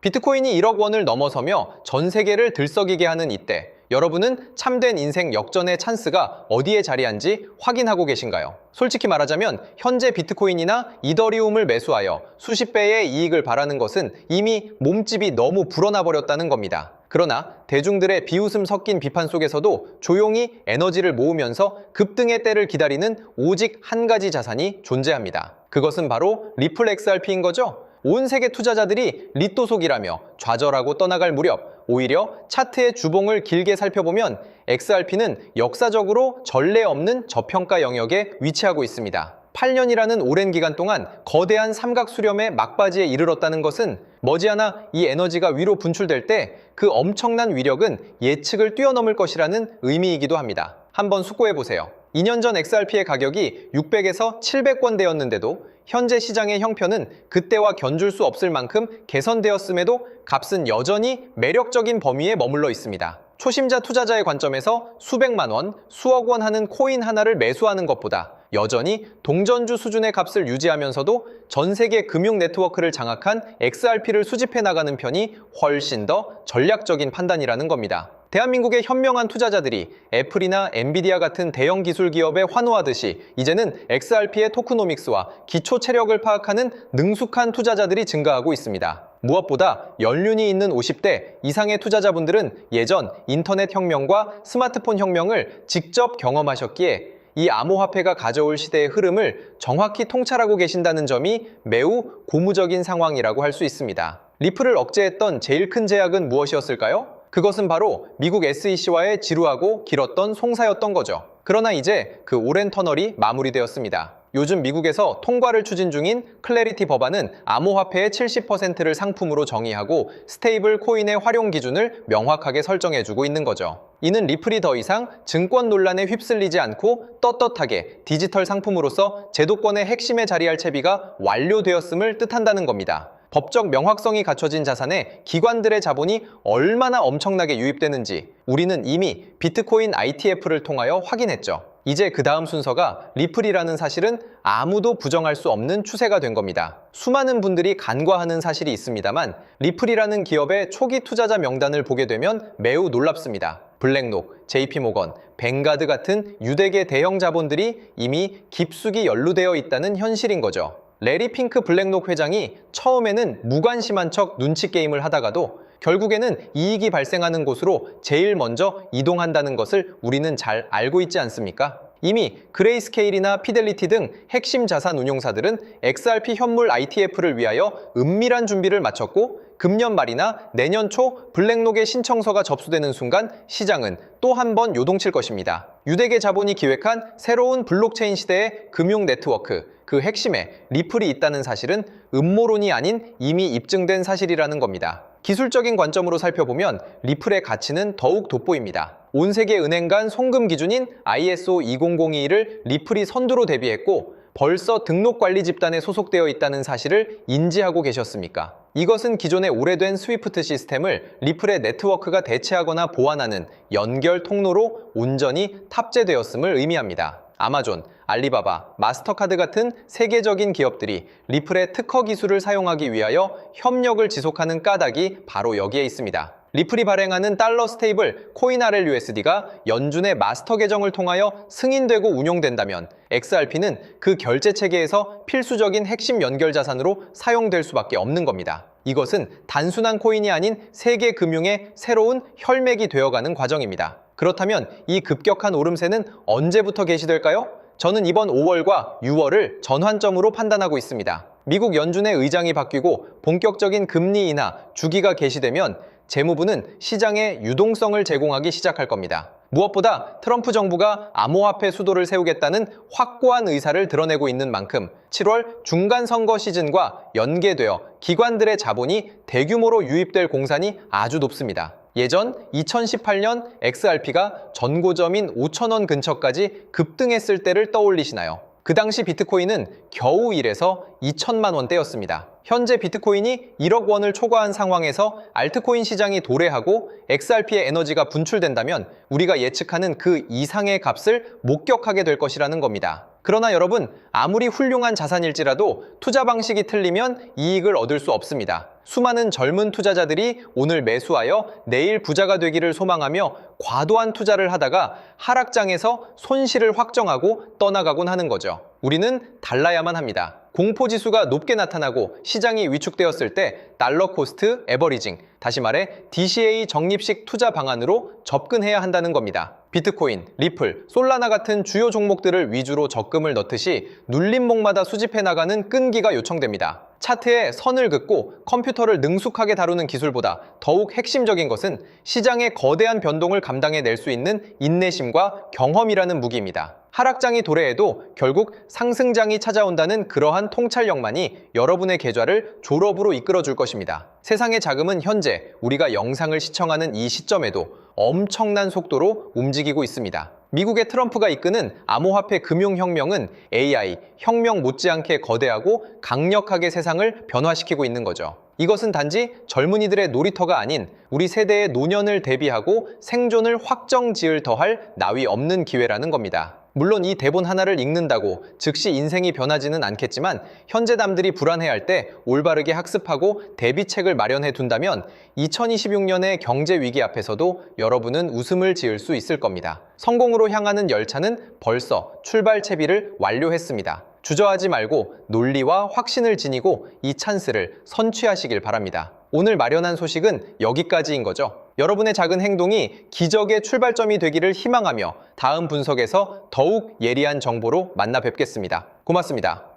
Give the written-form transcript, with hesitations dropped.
비트코인이 1억 원을 넘어서며 전 세계를 들썩이게 하는 이때, 여러분은 참된 인생 역전의 찬스가 어디에 자리한지 확인하고 계신가요? 솔직히 말하자면 현재 비트코인이나 이더리움을 매수하여 수십 배의 이익을 바라는 것은 이미 몸집이 너무 불어나 버렸다는 겁니다. 그러나 대중들의 비웃음 섞인 비판 속에서도 조용히 에너지를 모으면서 급등의 때를 기다리는 오직 한 가지 자산이 존재합니다. 그것은 바로 리플 XRP인 거죠? 온 세계 투자자들이 리또속이라며 좌절하고 떠나갈 무렵 오히려 차트의 주봉을 길게 살펴보면 XRP는 역사적으로 전례 없는 저평가 영역에 위치하고 있습니다. 8년이라는 오랜 기간 동안 거대한 삼각 수렴의 막바지에 이르렀다는 것은 머지않아 이 에너지가 위로 분출될 때 그 엄청난 위력은 예측을 뛰어넘을 것이라는 의미이기도 합니다. 한번 숙고해보세요. 2년 전 XRP의 가격이 600에서 700원대였는데도 현재 시장의 형편은 그때와 견줄 수 없을 만큼 개선되었음에도 값은 여전히 매력적인 범위에 머물러 있습니다. 초심자 투자자의 관점에서 수백만 원, 수억 원 하는 코인 하나를 매수하는 것보다 여전히 동전주 수준의 값을 유지하면서도 전 세계 금융 네트워크를 장악한 XRP를 수집해 나가는 편이 훨씬 더 전략적인 판단이라는 겁니다. 대한민국의 현명한 투자자들이 애플이나 엔비디아 같은 대형 기술 기업에 환호하듯이 이제는 XRP의 토크노믹스와 기초 체력을 파악하는 능숙한 투자자들이 증가하고 있습니다. 무엇보다 연륜이 있는 50대 이상의 투자자분들은 예전 인터넷 혁명과 스마트폰 혁명을 직접 경험하셨기에 이 암호화폐가 가져올 시대의 흐름을 정확히 통찰하고 계신다는 점이 매우 고무적인 상황이라고 할 수 있습니다. 리플을 억제했던 제일 큰 제약은 무엇이었을까요? 그것은 바로 미국 SEC와의 지루하고 길었던 송사였던 거죠. 그러나 이제 그 오랜 터널이 마무리되었습니다. 요즘 미국에서 통과를 추진 중인 클래리티 법안은 암호화폐의 70%를 상품으로 정의하고 스테이블 코인의 활용 기준을 명확하게 설정해주고 있는 거죠. 이는 리플이 더 이상 증권 논란에 휩쓸리지 않고 떳떳하게 디지털 상품으로서 제도권의 핵심에 자리할 채비가 완료되었음을 뜻한다는 겁니다. 법적 명확성이 갖춰진 자산에 기관들의 자본이 얼마나 엄청나게 유입되는지 우리는 이미 비트코인 ITF를 통하여 확인했죠. 이제 그 다음 순서가 리플이라는 사실은 아무도 부정할 수 없는 추세가 된 겁니다. 수많은 분들이 간과하는 사실이 있습니다만 리플이라는 기업의 초기 투자자 명단을 보게 되면 매우 놀랍습니다. 블랙록, JP모건, 뱅가드 같은 유대계 대형 자본들이 이미 깊숙이 연루되어 있다는 현실인 거죠. 레리 핑크 블랙록 회장이 처음에는 무관심한 척 눈치 게임을 하다가도 결국에는 이익이 발생하는 곳으로 제일 먼저 이동한다는 것을 우리는 잘 알고 있지 않습니까? 이미 그레이스케일이나 피델리티 등 핵심 자산 운용사들은 XRP 현물 ITF를 위하여 은밀한 준비를 마쳤고 금년 말이나 내년 초 블랙록의 신청서가 접수되는 순간 시장은 또 한 번 요동칠 것입니다. 유대계 자본이 기획한 새로운 블록체인 시대의 금융 네트워크, 그 핵심에 리플이 있다는 사실은 음모론이 아닌 이미 입증된 사실이라는 겁니다. 기술적인 관점으로 살펴보면 리플의 가치는 더욱 돋보입니다. 온 세계 은행 간 송금 기준인 ISO 20021을 리플이 선두로 대비했고 벌써 등록관리 집단에 소속되어 있다는 사실을 인지하고 계셨습니까? 이것은 기존의 오래된 스위프트 시스템을 리플의 네트워크가 대체하거나 보완하는 연결 통로로 온전히 탑재되었음을 의미합니다. 아마존, 알리바바, 마스터카드 같은 세계적인 기업들이 리플의 특허 기술을 사용하기 위하여 협력을 지속하는 까닭이 바로 여기에 있습니다. 리플이 발행하는 달러 스테이블 코인 RLUSD가 연준의 마스터 계정을 통하여 승인되고 운용된다면 XRP는 그 결제 체계에서 필수적인 핵심 연결 자산으로 사용될 수밖에 없는 겁니다. 이것은 단순한 코인이 아닌 세계 금융의 새로운 혈맥이 되어가는 과정입니다. 그렇다면 이 급격한 오름세는 언제부터 개시될까요? 저는 이번 5월과 6월을 전환점으로 판단하고 있습니다. 미국 연준의 의장이 바뀌고 본격적인 금리 인하 주기가 개시되면 재무부는 시장에 유동성을 제공하기 시작할 겁니다. 무엇보다 트럼프 정부가 암호화폐 수도를 세우겠다는 확고한 의사를 드러내고 있는 만큼 7월 중간 선거 시즌과 연계되어 기관들의 자본이 대규모로 유입될 공산이 아주 높습니다. 예전 2018년 XRP가 전고점인 5,000원 근처까지 급등했을 때를 떠올리시나요? 그 당시 비트코인은 겨우 1에서 2천만 원대였습니다. 현재 비트코인이 1억 원을 초과한 상황에서 알트코인 시장이 도래하고 XRP의 에너지가 분출된다면 우리가 예측하는 그 이상의 값을 목격하게 될 것이라는 겁니다. 그러나 여러분, 아무리 훌륭한 자산일지라도 투자 방식이 틀리면 이익을 얻을 수 없습니다. 수많은 젊은 투자자들이 오늘 매수하여 내일 부자가 되기를 소망하며 과도한 투자를 하다가 하락장에서 손실을 확정하고 떠나가곤 하는 거죠. 우리는 달라야만 합니다. 공포지수가 높게 나타나고 시장이 위축되었을 때 달러 코스트 에버리징, 다시 말해 DCA 적립식 투자 방안으로 접근해야 한다는 겁니다. 비트코인, 리플, 솔라나 같은 주요 종목들을 위주로 적금을 넣듯이 눌림목마다 수집해 나가는 끈기가 요청됩니다. 차트에 선을 긋고 컴퓨터를 능숙하게 다루는 기술보다 더욱 핵심적인 것은 시장의 거대한 변동을 감당해낼 수 있는 인내심과 경험이라는 무기입니다. 하락장이 도래해도 결국 상승장이 찾아온다는 그러한 통찰력만이 여러분의 계좌를 졸업으로 이끌어 줄 것입니다. 세상의 자금은 현재 우리가 영상을 시청하는 이 시점에도 엄청난 속도로 움직이고 있습니다. 미국의 트럼프가 이끄는 암호화폐 금융혁명은 AI, 혁명 못지않게 거대하고 강력하게 세상을 변화시키고 있는 거죠. 이것은 단지 젊은이들의 놀이터가 아닌 우리 세대의 노년을 대비하고 생존을 확정지을 더할 나위 없는 기회라는 겁니다. 물론 이 대본 하나를 읽는다고 즉시 인생이 변하지는 않겠지만 현재 남들이 불안해할 때 올바르게 학습하고 대비책을 마련해 둔다면 2026년의 경제 위기 앞에서도 여러분은 웃음을 지을 수 있을 겁니다. 성공으로 향하는 열차는 벌써 출발 채비를 완료했습니다. 주저하지 말고 논리와 확신을 지니고 이 찬스를 선취하시길 바랍니다. 오늘 마련한 소식은 여기까지인 거죠. 여러분의 작은 행동이 기적의 출발점이 되기를 희망하며 다음 분석에서 더욱 예리한 정보로 만나 뵙겠습니다. 고맙습니다.